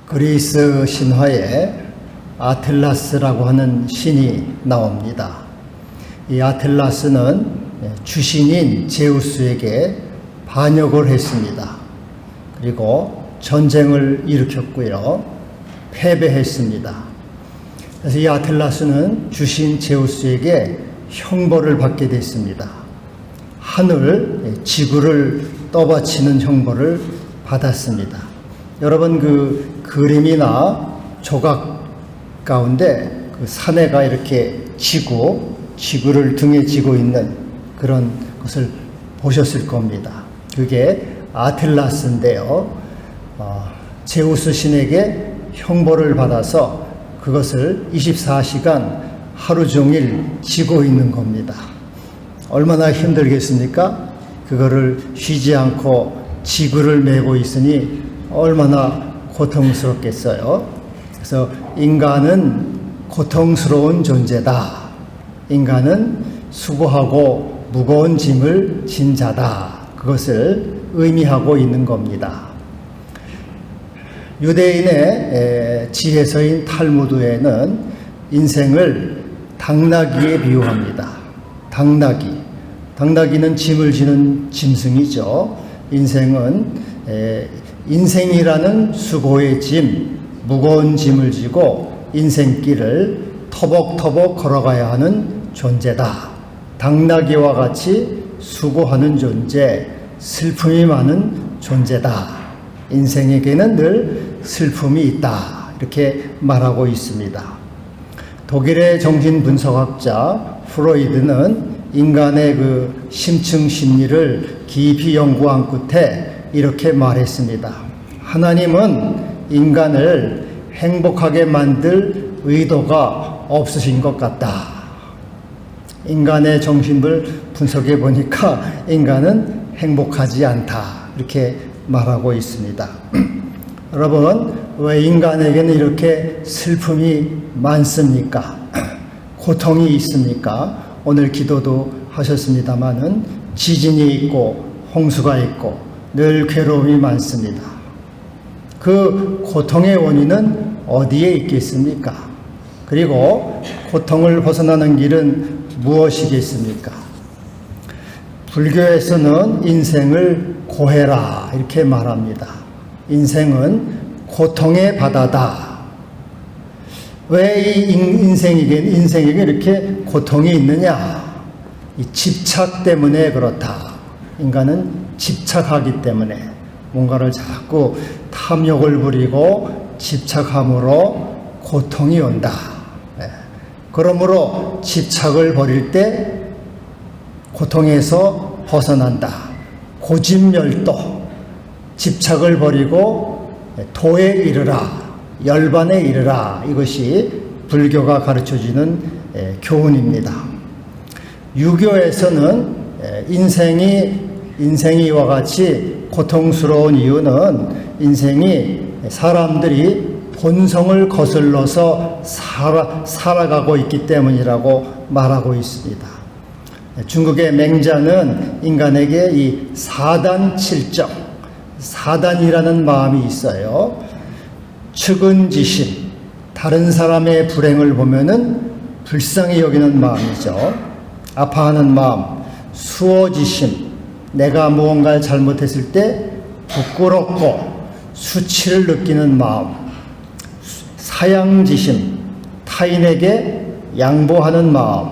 그리스 신화에 아틀라스라고 하는 신이 나옵니다. 이 아틀라스는 주신인 제우스에게 반역을 했습니다. 그리고 전쟁을 일으켰고요. 패배했습니다. 그래서 이 아틀라스는 주신 제우스에게 형벌을 받게 됐습니다. 하늘, 지구를 떠받치는 형벌을 받았습니다. 여러분 그 그림이나 조각 가운데 그 사내가 이렇게 지구를 등에 지고 있는 그런 것을 보셨을 겁니다. 그게 아틀라스인데요. 제우스 신에게 형벌을 받아서 그것을 24시간 하루 종일 지고 있는 겁니다. 얼마나 힘들겠습니까? 그거를 쉬지 않고 지구를 메고 있으니 얼마나 고통스럽겠어요. 그래서 인간은 고통스러운 존재다. 인간은 수고하고 무거운 짐을 진 자다. 그것을 의미하고 있는 겁니다. 유대인의 지혜서인 탈무드에는 인생을 당나귀에 비유합니다. 당나귀는 짐을 지는 짐승이죠. 인생이라는 수고의 짐, 무거운 짐을 지고 인생길을 터벅터벅 걸어가야 하는 존재다. 당나귀와 같이 수고하는 존재, 슬픔이 많은 존재다. 인생에게는 늘 슬픔이 있다. 이렇게 말하고 있습니다. 독일의 정신분석학자 프로이드는 인간의 그 심층 심리를 깊이 연구한 끝에 이렇게 말했습니다. 하나님은 인간을 행복하게 만들 의도가 없으신 것 같다. 인간의 정신을 분석해 보니까 인간은 행복하지 않다. 이렇게 말하고 있습니다. 여러분, 왜 인간에게는 이렇게 슬픔이 많습니까? 고통이 있습니까? 오늘 기도도 하셨습니다마는 지진이 있고 홍수가 있고 늘 괴로움이 많습니다. 그 고통의 원인은 어디에 있겠습니까? 그리고 고통을 벗어나는 길은 무엇이겠습니까? 불교에서는 인생을 고해라 이렇게 말합니다. 인생은 고통의 바다다. 왜 이 인생에게 이렇게 고통이 있느냐? 이 집착 때문에 그렇다. 인간은 집착하기 때문에 뭔가를 자꾸 탐욕을 부리고 집착함으로 고통이 온다. 그러므로 집착을 버릴 때 고통에서 벗어난다. 고집멸도, 집착을 버리고 도에 이르라, 열반에 이르라. 이것이 불교가 가르쳐주는 교훈입니다. 유교에서는 인생이 이와 같이 고통스러운 이유는 인생이 사람들이 본성을 거슬러서 살아가고 있기 때문이라고 말하고 있습니다. 중국의 맹자는 인간에게 이 사단칠정, 사단이라는 마음이 있어요. 측은지심, 다른 사람의 불행을 보면은 불쌍히 여기는 마음이죠. 아파하는 마음, 수어지심, 내가 무언가를 잘못했을 때 부끄럽고 수치를 느끼는 마음, 사양지심, 타인에게 양보하는 마음,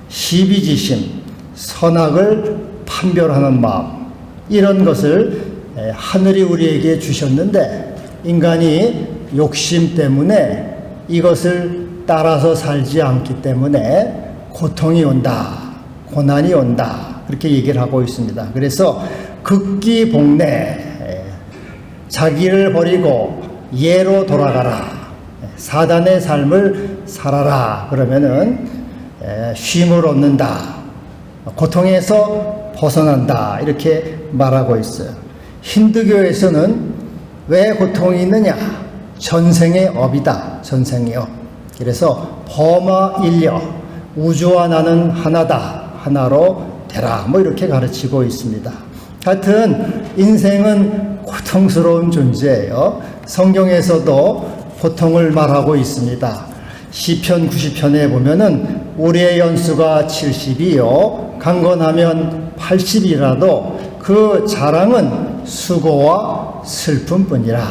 시비지심, 선악을 판별하는 마음, 이런 것을 하늘이 우리에게 주셨는데 인간이 욕심 때문에 이것을 따라서 살지 않기 때문에 고통이 온다, 고난이 온다, 그렇게 얘기를 하고 있습니다. 그래서 극기복례, 자기를 버리고 예로 돌아가라, 사단의 삶을 살아라, 그러면은 쉼을 얻는다, 고통에서 벗어난다, 이렇게 말하고 있어요. 힌두교에서는 왜 고통이 있느냐? 전생의 업이다, 전생의 업. 그래서 범아일려, 우주와 나는 하나다, 하나로 되라, 뭐 이렇게 가르치고 있습니다. 하여튼 인생은 고통스러운 존재예요. 성경에서도 고통을 말하고 있습니다. 시편 90편에 보면은 우리의 연수가 70이요 강건하면 80이라도 그 자랑은 수고와 슬픔뿐이라.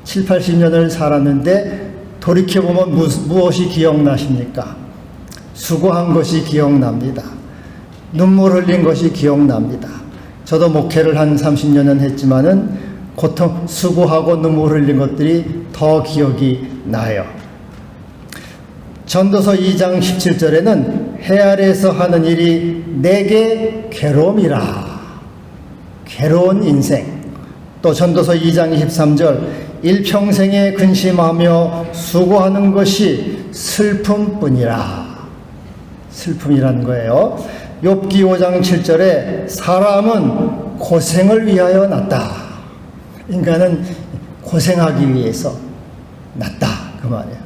7, 80년을 살았는데 돌이켜보면 무엇이 기억나십니까? 수고한 것이 기억납니다. 눈물 흘린 것이 기억납니다. 저도 목회를 한 30년은 했지만은 고통, 수고하고 눈물 흘린 것들이 더 기억이 나요. 전도서 2장 17절에는 해 아래에서 하는 일이 내게 괴로움이라. 괴로운 인생. 또 전도서 2장 23절 일평생에 근심하며 수고하는 것이 슬픔뿐이라. 슬픔이라는 거예요. 욥기 5장 7절에 사람은 고생을 위하여 났다. 인간은 고생하기 위해서 났다. 그 말이에요.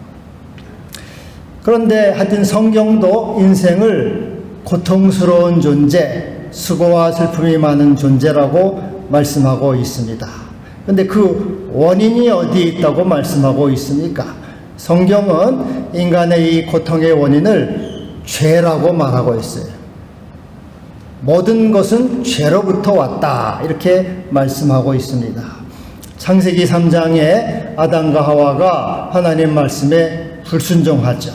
그런데 하여튼 성경도 인생을 고통스러운 존재, 수고와 슬픔이 많은 존재라고 말씀하고 있습니다. 그런데 그 원인이 어디에 있다고 말씀하고 있습니까? 성경은 인간의 이 고통의 원인을 죄라고 말하고 있어요. 모든 것은 죄로부터 왔다. 이렇게 말씀하고 있습니다. 창세기 3장에 아담과 하와가 하나님 말씀에 불순종하죠.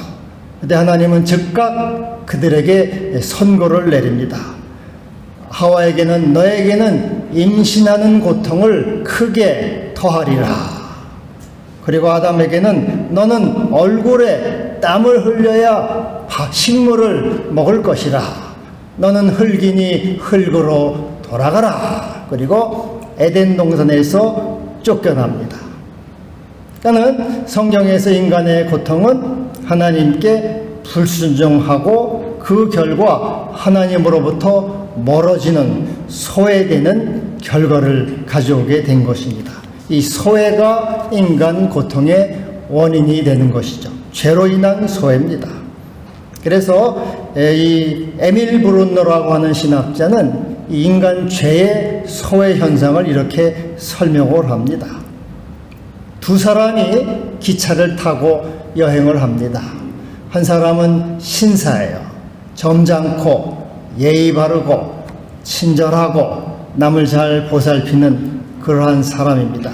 그런데 하나님은 즉각 그들에게 선고를 내립니다. 하와에게는 너에게는 임신하는 고통을 크게 더하리라. 그리고 아담에게는 너는 얼굴에 땀을 흘려야 식물을 먹을 것이라. 너는 흙이니 흙으로 돌아가라. 그리고 에덴 동산에서 쫓겨납니다. 그러니까 성경에서 인간의 고통은 하나님께 불순종하고 그 결과 하나님으로부터 멀어지는 소외되는 결과를 가져오게 된 것입니다. 이 소외가 인간 고통의 원인이 되는 것이죠. 죄로 인한 소외입니다. 그래서 이 에밀 브룬너라고 하는 신학자는 이 인간 죄의 소외 현상을 이렇게 설명을 합니다. 두 사람이 기차를 타고 여행을 합니다. 한 사람은 신사예요. 점잖고 예의 바르고 친절하고 남을 잘 보살피는 그러한 사람입니다.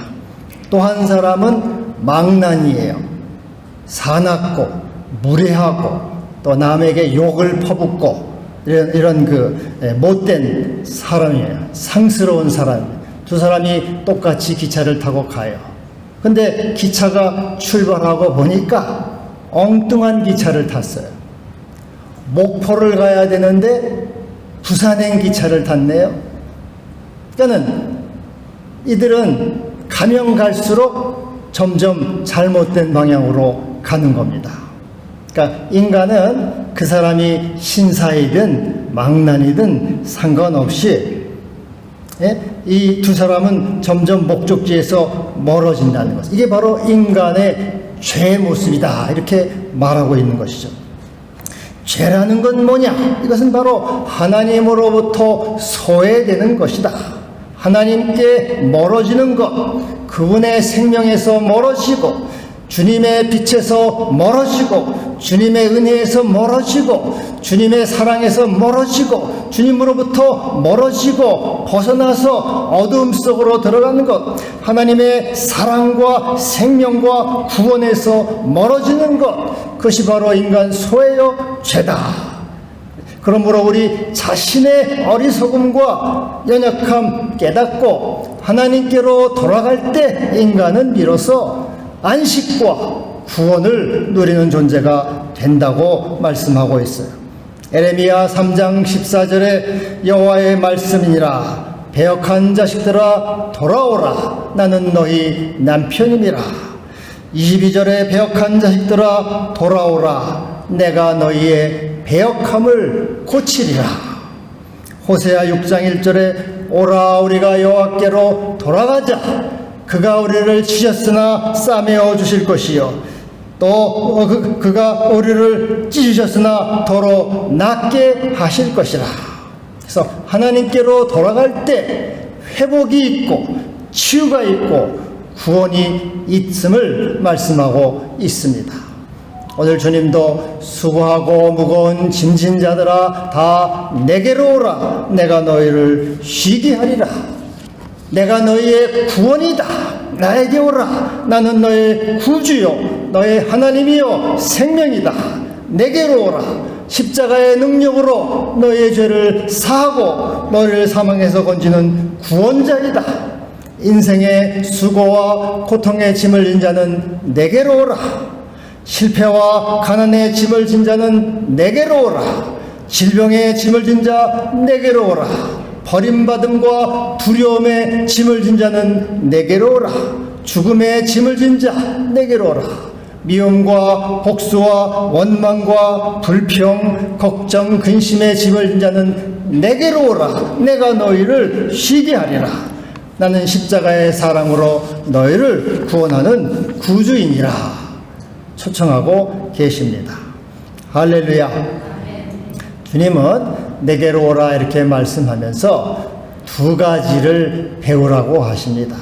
또 한 사람은 망난이에요. 사납고 무례하고 또 남에게 욕을 퍼붓고 이런 못된 사람이에요. 상스러운 사람이에요. 두 사람이 똑같이 기차를 타고 가요. 근데 기차가 출발하고 보니까 엉뚱한 기차를 탔어요. 목포를 가야 되는데 부산행 기차를 탔네요. 그러니까는 이들은 가면 갈수록 점점 잘못된 방향으로 가는 겁니다. 그러니까 인간은 그 사람이 신사이든 망난이든 상관없이 이 두 사람은 점점 목적지에서 멀어진다는 것. 이게 바로 인간의 죄의 모습이다. 이렇게 말하고 있는 것이죠. 죄라는 건 뭐냐? 이것은 바로 하나님으로부터 소외되는 것이다. 하나님께 멀어지는 것, 그분의 생명에서 멀어지고 주님의 빛에서 멀어지고 주님의 은혜에서 멀어지고 주님의 사랑에서 멀어지고 주님으로부터 멀어지고 벗어나서 어두움 속으로 들어가는 것, 하나님의 사랑과 생명과 구원에서 멀어지는 것, 그것이 바로 인간 소외요 죄다. 그러므로 우리 자신의 어리석음과 연약함 깨닫고 하나님께로 돌아갈 때 인간은 비로소 안식과 구원을 누리는 존재가 된다고 말씀하고 있어요. 에레미야 3장 14절에 여호와의 말씀이니라 배역한 자식들아 돌아오라 나는 너희 남편이니라. 22절에 배역한 자식들아 돌아오라 내가 너희의 배역함을 고치리라. 호세아 6장 1절에 오라 우리가 여호와께로 돌아가자 그가 우리를 치셨으나 싸매어 주실 것이요 또 그가 우리를 찢으셨으나 더러 낫게 하실 것이라. 그래서 하나님께로 돌아갈 때 회복이 있고 치유가 있고 구원이 있음을 말씀하고 있습니다. 오늘 주님도 수고하고 무거운 짐진 자들아 다 내게로 오라. 내가 너희를 쉬게 하리라. 내가 너희의 구원이다. 나에게 오라. 나는 너의 구주요 너의 하나님이요 생명이다. 내게로 오라. 십자가의 능력으로 너희의 죄를 사하고 너희를 사망에서 건지는 구원자이다. 인생의 수고와 고통의 짐을 진 자는 내게로 오라. 실패와 가난의 짐을 진 자는 내게로 오라. 질병의 짐을 진 자 내게로 오라. 버림받음과 두려움의 짐을 진 자는 내게로 오라. 죽음의 짐을 진 자 내게로 오라. 미움과 복수와 원망과 불평, 걱정, 근심의 짐을 진 자는 내게로 오라. 내가 너희를 쉬게 하리라. 나는 십자가의 사랑으로 너희를 구원하는 구주이니라. 초청하고 계십니다. 할렐루야. 주님은 내게로 오라 이렇게 말씀하면서 두 가지를 배우라고 하십니다.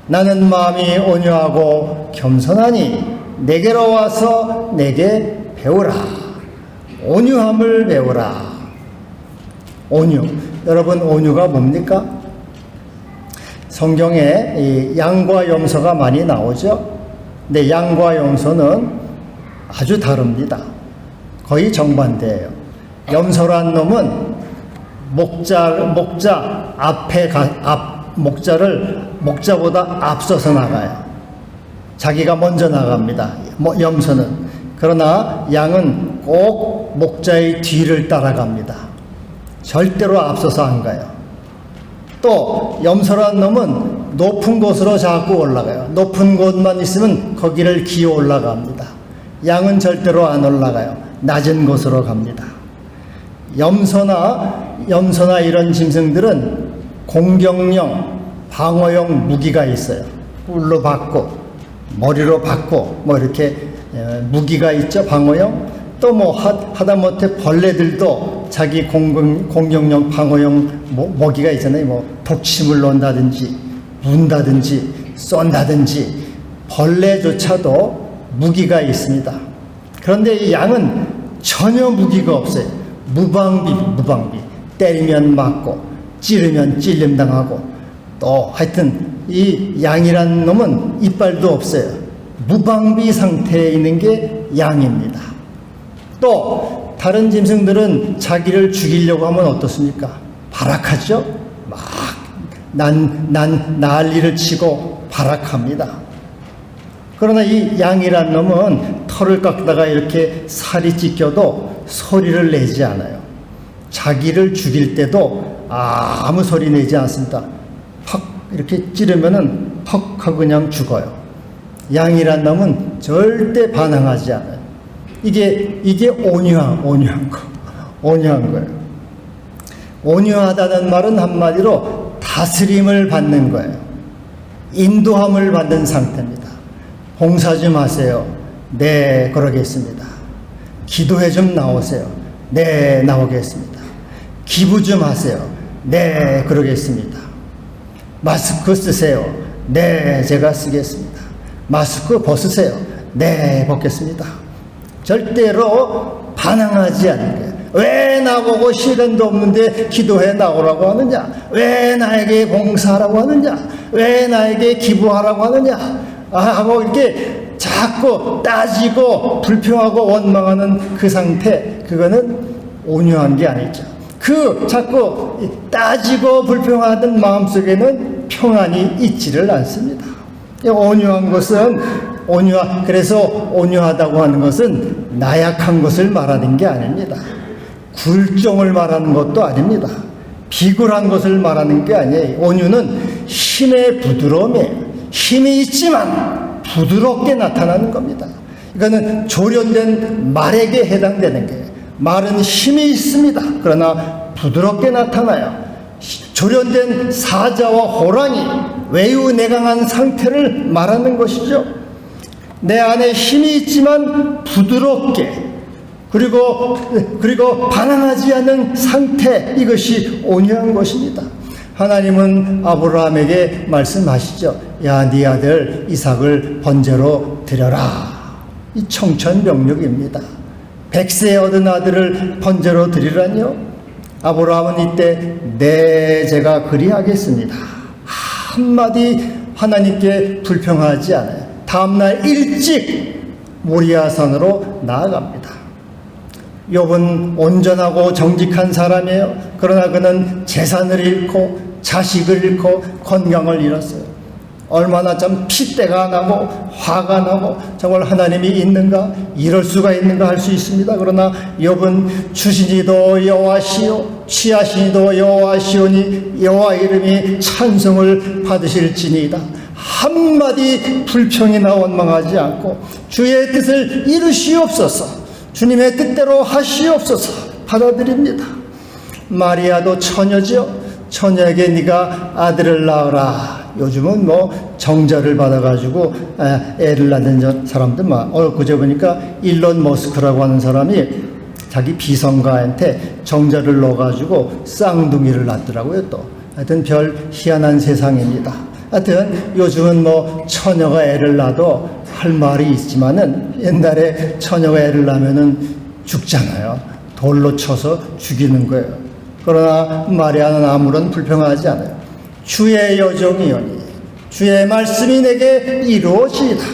나는 마음이 온유하고 겸손하니 내게로 와서 내게 배우라. 온유함을 배우라. 온유. 여러분, 온유가 뭡니까? 성경에 이 양과 염소가 많이 나오죠. 근데 양과 염소는 아주 다릅니다. 거의 정반대예요. 염소란 놈은 목자 앞에 목자보다 앞서서 나가요. 자기가 먼저 나갑니다. 염소는. 그러나 양은 꼭 목자의 뒤를 따라갑니다. 절대로 앞서서 안 가요. 또 염소란 놈은 높은 곳으로 자꾸 올라가요. 높은 곳만 있으면 거기를 기어 올라갑니다. 양은 절대로 안 올라가요. 낮은 곳으로 갑니다. 염소나 이런 짐승들은 공격용, 방어용 무기가 있어요. 뿔로 받고 머리로 받고 뭐 이렇게 무기가 있죠. 방어용. 또 뭐 하다못해 벌레들도 자기 공격용, 방어용 먹이가 있잖아요. 뭐 독침을 놓는다든지 문다든지 쏜다든지 벌레조차도 무기가 있습니다. 그런데 이 양은 전혀 무기가 없어요. 무방비. 때리면 맞고 찌르면 찔림당하고 또 하여튼 이 양이라는 놈은 이빨도 없어요. 무방비 상태에 있는 게 양입니다. 또 다른 짐승들은 자기를 죽이려고 하면 어떻습니까? 발악하죠? 막 난리를 치고 발악합니다. 그러나 이 양이란 놈은 털을 깎다가 이렇게 살이 찢겨도 소리를 내지 않아요. 자기를 죽일 때도 아무 소리 내지 않습니다. 팍 이렇게 찌르면은 퍽 하고 그냥 죽어요. 양이란 놈은 절대 반항하지 않아요. 이게 온유한 거예요. 온유하다는 말은 한마디로 다스림을 받는 거예요. 인도함을 받는 상태입니다. 봉사 좀 하세요. 네, 그러겠습니다. 기도회 좀 나오세요. 네, 나오겠습니다. 기부 좀 하세요. 네, 그러겠습니다. 마스크 쓰세요. 네, 제가 쓰겠습니다. 마스크 벗으세요. 네, 벗겠습니다. 절대로 반항하지 않는 거예요. 왜 나보고 시간도 없는데 기도해 나오라고 하느냐? 왜 나에게 봉사하라고 하느냐? 왜 나에게 기부하라고 하느냐? 하고 이렇게 자꾸 따지고 불평하고 원망하는 그 상태, 그거는 온유한 게 아니죠. 그 자꾸 따지고 불평하던 마음속에는 평안이 있지를 않습니다. 온유한 것은 그래서 온유하다고 하는 것은 나약한 것을 말하는 게 아닙니다. 굴종을 말하는 것도 아닙니다. 비굴한 것을 말하는 게 아니에요. 온유는 힘의 부드러움이에요. 힘이 있지만 부드럽게 나타나는 겁니다. 이거는 조련된 말에게 해당되는 거예요. 말은 힘이 있습니다. 그러나 부드럽게 나타나요. 조련된 사자와 호랑이, 외유 내강한 상태를 말하는 것이죠. 내 안에 힘이 있지만 부드럽게, 그리고 반항하지 않는 상태, 이것이 온유한 것입니다. 하나님은 아브라함에게 말씀하시죠. 야, 네 아들 이삭을 번제로 드려라. 이 청천벽력입니다. 100세 얻은 아들을 번제로 드리라니요? 아브라함은 이때 네, 제가 그리하겠습니다. 한마디 하나님께 불평하지 않아요. 다음날 일찍 모리아산으로 나아갑니다. 욥은 온전하고 정직한 사람이에요. 그러나 그는 재산을 잃고 자식을 잃고 건강을 잃었어요. 얼마나 좀 핏대가 나고 화가 나고 정말 하나님이 있는가, 이럴 수가 있는가 할 수 있습니다. 그러나 욥은 주시니도 여호와시요 취하시니도 여호와시오니 여호와 이름이 찬송을 받으실지니이다. 한마디 불평이나 원망하지 않고 주의 뜻을 이루시옵소서, 주님의 뜻대로 하시옵소서 받아들입니다. 마리아도 처녀지요. 처녀에게 네가 아들을 낳으라. 요즘은 뭐 정자를 받아가지고 애를 낳는 사람들 그제 보니까 일론 머스크라고 하는 사람이 자기 비성가한테 정자를 넣어가지고 쌍둥이를 낳더라고요. 또 하여튼 별 희한한 세상입니다. 하여튼 요즘은 뭐 처녀가 애를 낳아도 할 말이 있지만은 옛날에 처녀가 애를 낳으면은 죽잖아요. 돌로 쳐서 죽이는 거예요. 그러나 마리아는 아무런 불평하지 않아요. 주의 여정이오니 주의 말씀이 내게 이루어지이다.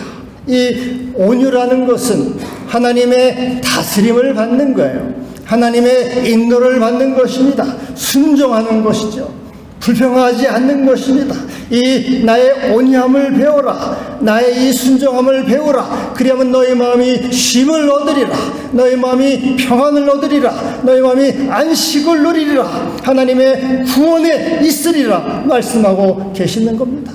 이 온유라는 것은 하나님의 다스림을 받는 거예요. 하나님의 인도를 받는 것입니다. 순종하는 것이죠. 불평하지 않는 것입니다. 이 나의 온유함을 배워라. 나의 이 순종함을 배우라. 그리하면 너희 마음이 쉼을 얻으리라. 너희 마음이 평안을 얻으리라. 너희 마음이 안식을 누리리라. 하나님의 구원에 있으리라 말씀하고 계시는 겁니다.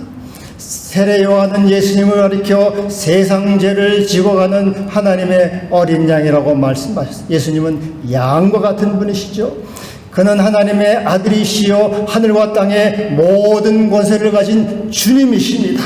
세례 요한은 예수님을 가리켜 세상 죄를 지고 가는 하나님의 어린 양이라고 말씀하셨어요. 예수님은 양과 같은 분이시죠. 그는 하나님의 아들이시요 하늘과 땅의 모든 권세를 가진 주님이십니다.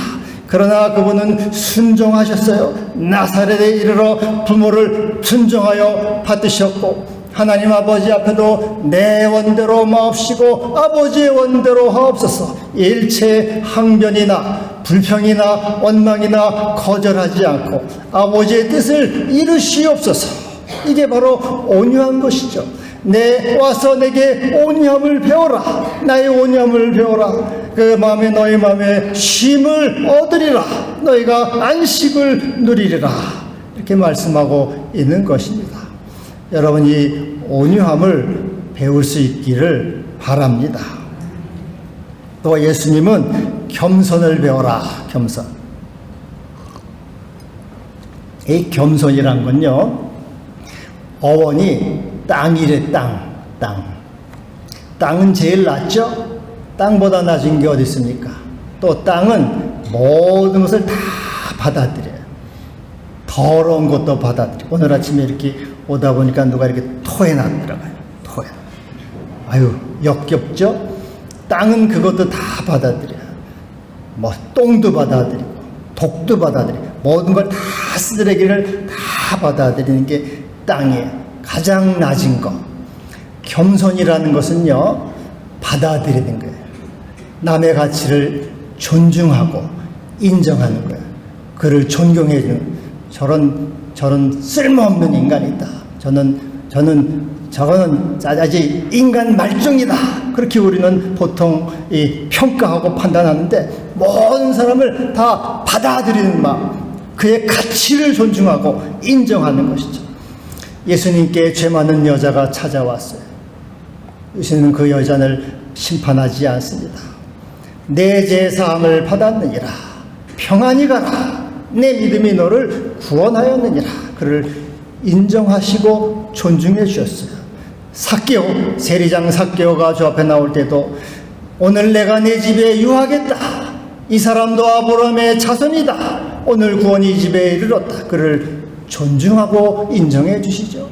그러나 그분은 순종하셨어요. 나사렛에 이르러 부모를 순종하여 받으셨고 하나님 아버지 앞에도 내 원대로 마옵시고 아버지의 원대로 하옵소서. 일체 항변이나 불평이나 원망이나 거절하지 않고 아버지의 뜻을 이루시옵소서. 이게 바로 온유한 것이죠. 와서 내게 온유함을 배워라. 나의 온유함을 배워라. 그 마음에 너희 마음에 쉼을 얻으리라. 너희가 안식을 누리리라. 이렇게 말씀하고 있는 것입니다. 여러분, 이 온유함을 배울 수 있기를 바랍니다. 또 예수님은 겸손을 배워라. 겸손. 이 겸손이란 건요, 어원이 땅이래. 땅은 제일 낮죠? 땅보다 낮은 게 어디 있습니까? 또 땅은 모든 것을 다 받아들여요. 더러운 것도 받아들여요. 오늘 아침에 이렇게 오다 보니까 누가 이렇게 토에 놨더라고요. 토에. 아유, 역겹죠? 땅은 그것도 다 받아들여요. 뭐 똥도 받아들이고 독도 받아들이고 모든 걸 다 쓰레기를 다 받아들이는 게 땅이에요. 가장 낮은 것. 겸손이라는 것은요, 받아들이는 거예요. 남의 가치를 존중하고 인정하는 거예요. 그를 존경해 주는, 저런 쓸모없는 인간이다. 저거는 아직 인간 말종이다. 그렇게 우리는 보통 평가하고 판단하는데, 모든 사람을 다 받아들이는 마음, 그의 가치를 존중하고 인정하는 것이죠. 예수님께 죄 많은 여자가 찾아왔어요. 예수님은 그 여자를 심판하지 않습니다. 내 죄 사함을 받았느니라. 평안히 가라. 내 믿음이 너를 구원하였느니라. 그를 인정하시고 존중해 주셨어요. 삭개오, 세리장 삭개오가 저 앞에 나올 때도 오늘 내가 내 집에 유하겠다. 이 사람도 아브라함의 자손이다. 오늘 구원이 이 집에 이르렀다. 그를 존중하고 인정해 주시죠.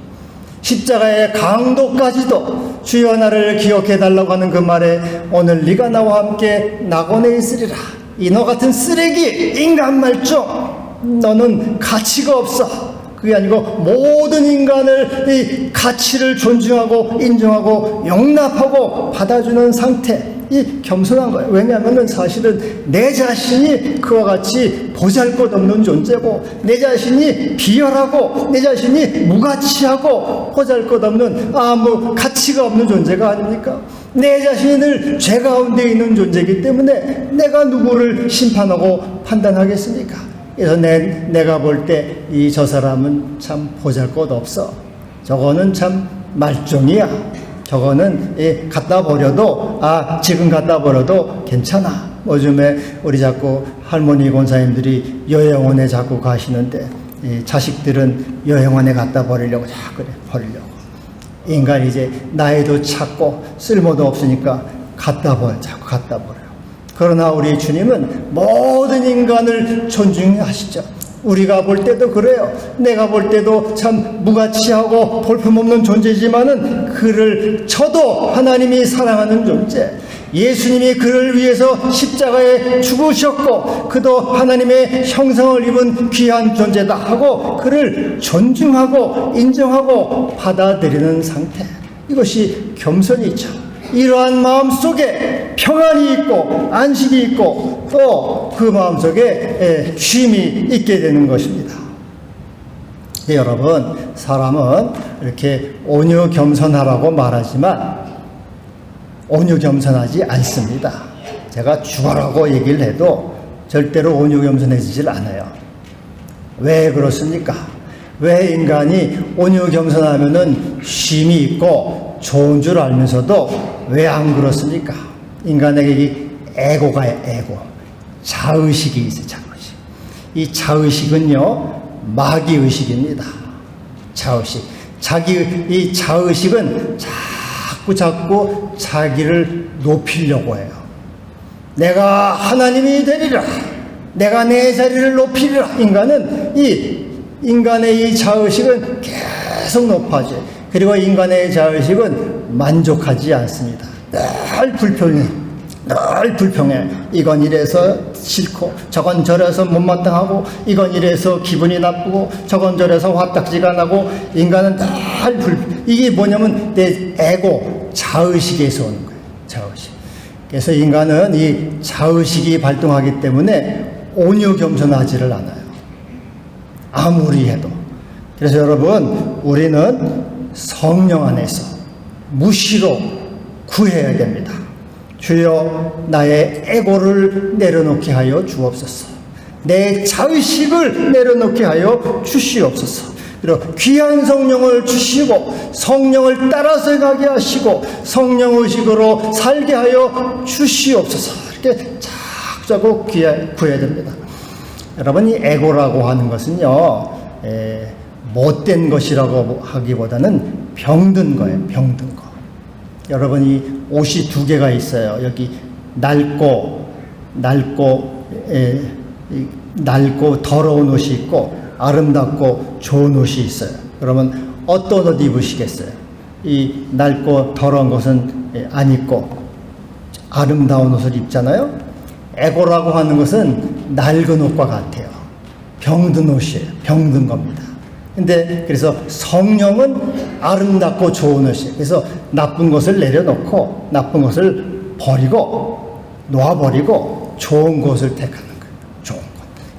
십자가의 강도까지도 주여 나를 기억해 달라고 하는 그 말에 오늘 네가 나와 함께 낙원에 있으리라. 이 너 같은 쓰레기 인간 말종, 너는 가치가 없어. 그게 아니고 모든 인간을 이 가치를 존중하고 인정하고 용납하고 받아주는 상태, 이 겸손한 거예요. 왜냐하면 사실은 내 자신이 그와 같이 보잘것없는 존재고, 내 자신이 비열하고, 내 자신이 무가치하고 보잘것없는 아무 가치가 없는 존재가 아닙니까? 내 자신이 늘 죄 가운데 있는 존재이기 때문에 내가 누구를 심판하고 판단하겠습니까? 그래서 내가 볼 때 저 사람은 참 보잘것없어. 저거는 참 말종이야. 저거는 갖다 버려도 지금 갖다 버려도 괜찮아. 요즘에 우리 자꾸 할머니 권사님들이 요양원에 자꾸 가시는데 자식들은 요양원에 갖다 버리려고 자꾸 버리려고. 인간이 이제 나이도 찼고 쓸모도 없으니까 자꾸 갖다 버려요. 그러나 우리 주님은 모든 인간을 존중하시죠. 우리가 볼 때도 그래요. 내가 볼 때도 참 무가치하고 볼품없는 존재지만은 그를 저도 하나님이 사랑하는 존재, 예수님이 그를 위해서 십자가에 죽으셨고 그도 하나님의 형상을 입은 귀한 존재다 하고 그를 존중하고 인정하고 받아들이는 상태, 이것이 겸손이죠. 이러한 마음속에 평안이 있고 안식이 있고 또 그 마음속에 쉼이 있게 되는 것입니다. 네, 여러분, 사람은 이렇게 온유 겸손하라고 말하지만 온유 겸손하지 않습니다. 제가 죽어라고 얘기를 해도 절대로 온유 겸손해지질 않아요. 왜 그렇습니까? 왜 인간이 온유 겸손하면은 쉼이 있고 좋은 줄 알면서도 왜 안 그렇습니까? 인간에게 이 에고가요, 에고. 자의식이 있어요, 자의식. 이 자의식은요, 마귀의식입니다. 자의식. 이 자의식은 자꾸 자기를 높이려고 해요. 내가 하나님이 되리라. 내가 내 자리를 높이리라. 인간의 이 자의식은 계속 높아져요. 그리고 인간의 자의식은 만족하지 않습니다. 늘 불평해. 이건 이래서 싫고 저건 저래서 못마땅하고 이건 이래서 기분이 나쁘고 저건 저래서 화딱지가 나고 인간은 늘 이게 뭐냐면 내 에고, 자의식에서 오는 거예요. 자의식. 그래서 인간은 이 자의식이 발동하기 때문에 온유 겸손하지를 않아요. 아무리 해도. 그래서 여러분, 우리는 성령 안에서 무시로 구해야 됩니다. 주여, 나의 에고를 내려놓게 하여 주옵소서. 내 자의식을 내려놓게 하여 주시옵소서. 그리고 귀한 성령을 주시고 성령을 따라서 가게 하시고 성령의식으로 살게 하여 주시옵소서. 이렇게 자꾸 구해야 됩니다. 여러분, 이 에고라고 하는 것은요, 못된 것이라고 하기보다는 병든 거예요. 병든 거. 여러분이 옷이 두 개가 있어요. 여기 낡고 더러운 옷이 있고 아름답고 좋은 옷이 있어요. 그러면 어떤 옷 입으시겠어요? 이 낡고 더러운 것은 안 입고 아름다운 옷을 입잖아요. 에고라고 하는 것은 낡은 옷과 같아요. 병든 옷이에요. 병든 겁니다. 근데 그래서 성령은 아름답고 좋은 옷이에요. 그래서 나쁜 것을 내려놓고 나쁜 것을 버리고 놓아버리고 좋은 것을 택하는 거예요. 좋은 것.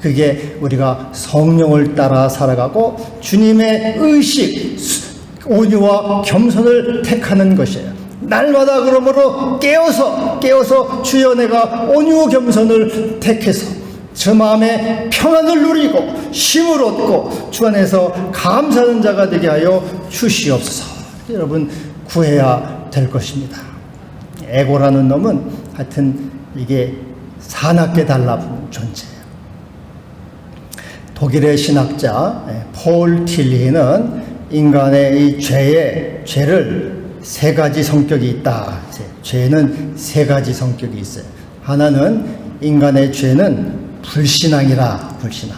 그게 우리가 성령을 따라 살아가고 주님의 의식, 온유와 겸손을 택하는 것이에요. 날마다 그러므로 깨어서 주여, 내가 온유 겸손을 택해서 저 마음에 평안을 누리고 쉼을 얻고 주 안에서 감사하는 자가 되게 하여 주시옵소서. 여러분, 구해야 될 것입니다. 에고라는 놈은 하여튼 이게 사납게 달라붙는 존재예요. 독일의 신학자 폴 틸리는 인간의 이 죄를 세 가지 성격이 있다. 죄는 세 가지 성격이 있어요. 하나는, 인간의 죄는 불신앙이라. 불신앙.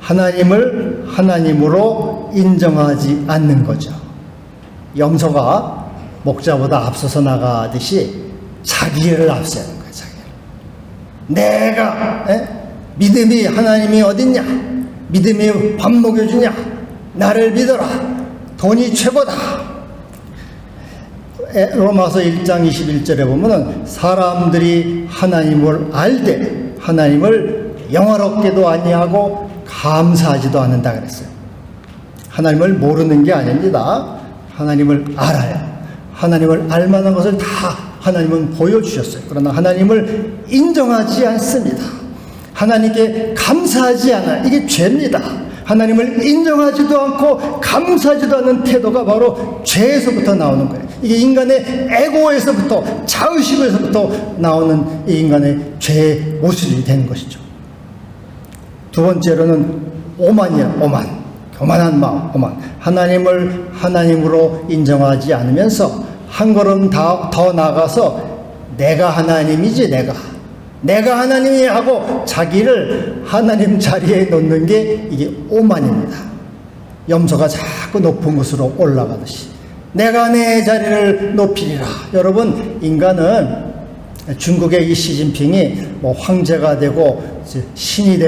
하나님을 하나님으로 인정하지 않는 거죠. 염소가 목자보다 앞서서 나가듯이 자기를 앞세우는 거예요. 자기를. 내가 믿음이, 하나님이 어딨냐? 믿음이 밥 먹여주냐? 나를 믿어라. 돈이 최고다. 로마서 1장 21절에 보면은 사람들이 하나님을 알되 하나님을 영화롭게도 아니하고 감사하지도 않는다 그랬어요. 하나님을 모르는 게 아닙니다. 하나님을 알아요. 하나님을 알만한 것을 다 하나님은 보여주셨어요. 그러나 하나님을 인정하지 않습니다. 하나님께 감사하지 않아. 이게 죄입니다. 하나님을 인정하지도 않고 감사하지도 않는 태도가 바로 죄에서부터 나오는 거예요. 이게 인간의 에고에서부터, 자의식에서부터 나오는 이 인간의 죄의 모습이 되는 것이죠. 두 번째로는 오만이에요. 오만. 교만한 마음, 오만. 하나님을 하나님으로 인정하지 않으면서 한 걸음 더 나아가서 내가 하나님이지, 내가 하나님이 하고 자기를 하나님 자리에 놓는 게 이게 오만입니다. 염소가 자꾸 높은 곳으로 올라가듯이 내가 내 자리를 높이리라. 여러분, 인간은 중국의 이 시진핑이 뭐 황제가 되고 신이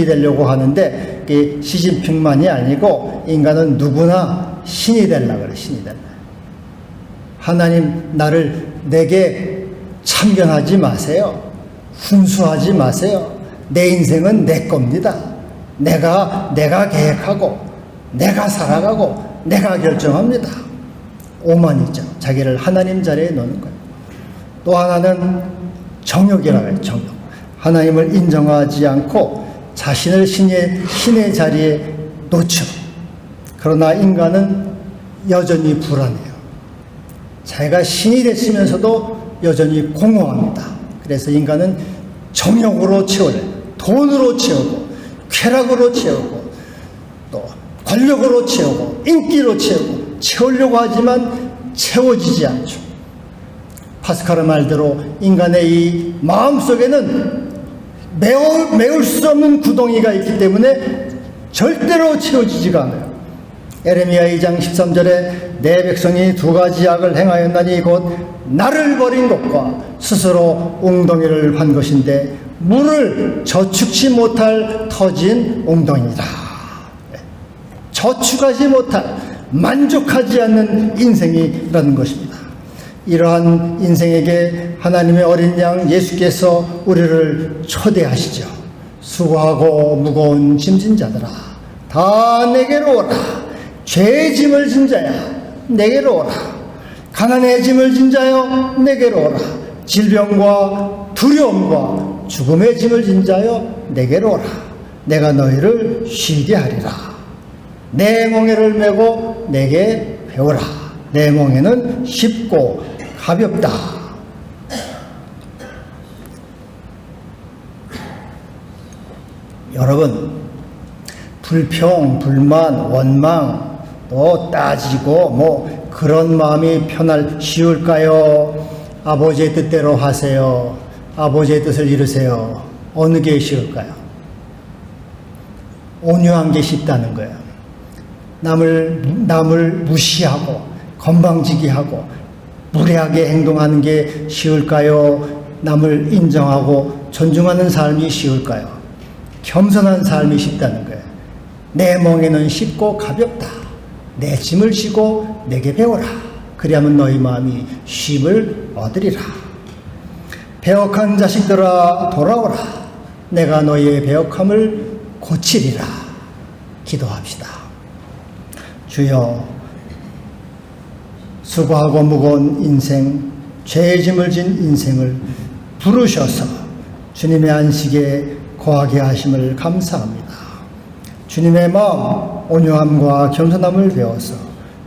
되려고 하는데 시진핑만이 아니고 인간은 누구나 신이 되려고 그래. 신이 되려고. 하나님, 내게 참견하지 마세요. 훈수하지 마세요. 내 인생은 내 겁니다. 내가 계획하고 내가 살아가고 내가 결정합니다. 오만이죠. 자기를 하나님 자리에 놓는 거예요. 또 하나는 정욕이라고 해요. 정욕. 하나님을 인정하지 않고 자신을 신의 자리에 놓죠. 그러나 인간은 여전히 불안해요. 자기가 신이 됐으면서도 여전히 공허합니다. 그래서 인간은 정욕으로 채워요. 돈으로 채우고 쾌락으로 채우고 또 권력으로 채우고 인기로 채우려고 하지만 채워지지 않죠. 파스칼의 말대로 인간의 이 마음속에는 메울 수 없는 구덩이가 있기 때문에 절대로 채워지지가 않아요. 에레미야 2장 13절에 내 백성이 두 가지 악을 행하였나니 곧 나를 버린 것과 스스로 웅덩이를 판 것인데 물을 저축치 못할 터진 웅덩이다. 저축하지 못할, 만족하지 않는 인생이라는 것입니다. 이러한 인생에게 하나님의 어린 양 예수께서 우리를 초대하시죠. 수고하고 무거운 짐진 자들아 다 내게로 오라. 죄의 짐을 진 자야 내게로 오라. 가난의 짐을 진 자여 내게로 오라. 질병과 두려움과 죽음의 짐을 진 자여 내게로 오라. 내가 너희를 쉬게 하리라. 내 멍에를 메고 내게 배우라. 내 멍에는 쉽고 가볍다. 여러분, 불평, 불만, 원망, 또 따지고 뭐 그런 마음이 쉬울까요? 아버지의 뜻대로 하세요. 아버지의 뜻을 이루세요. 어느 게 쉬울까요? 온유한 게 쉽다는 거예요. 남을 무시하고 건방지기하고 무례하게 행동하는 게 쉬울까요? 남을 인정하고 존중하는 삶이 쉬울까요? 겸손한 삶이 쉽다는 거예요. 내 멍에는 쉽고 가볍다. 내 짐을 지고 내게 배워라. 그리하면 너희 마음이 쉼을 얻으리라. 배역한 자식들아 돌아오라. 내가 너희의 배역함을 고치리라. 기도합시다. 주여, 수고하고 무거운 인생, 죄의 짐을 진 인생을 부르셔서 주님의 안식에 거하게 하심을 감사합니다. 주님의 마음, 온유함과 겸손함을 배워서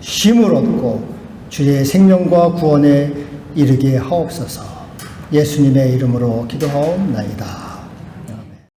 쉼을 얻고 주의 생명과 구원에 이르게 하옵소서. 예수님의 이름으로 기도하옵나이다.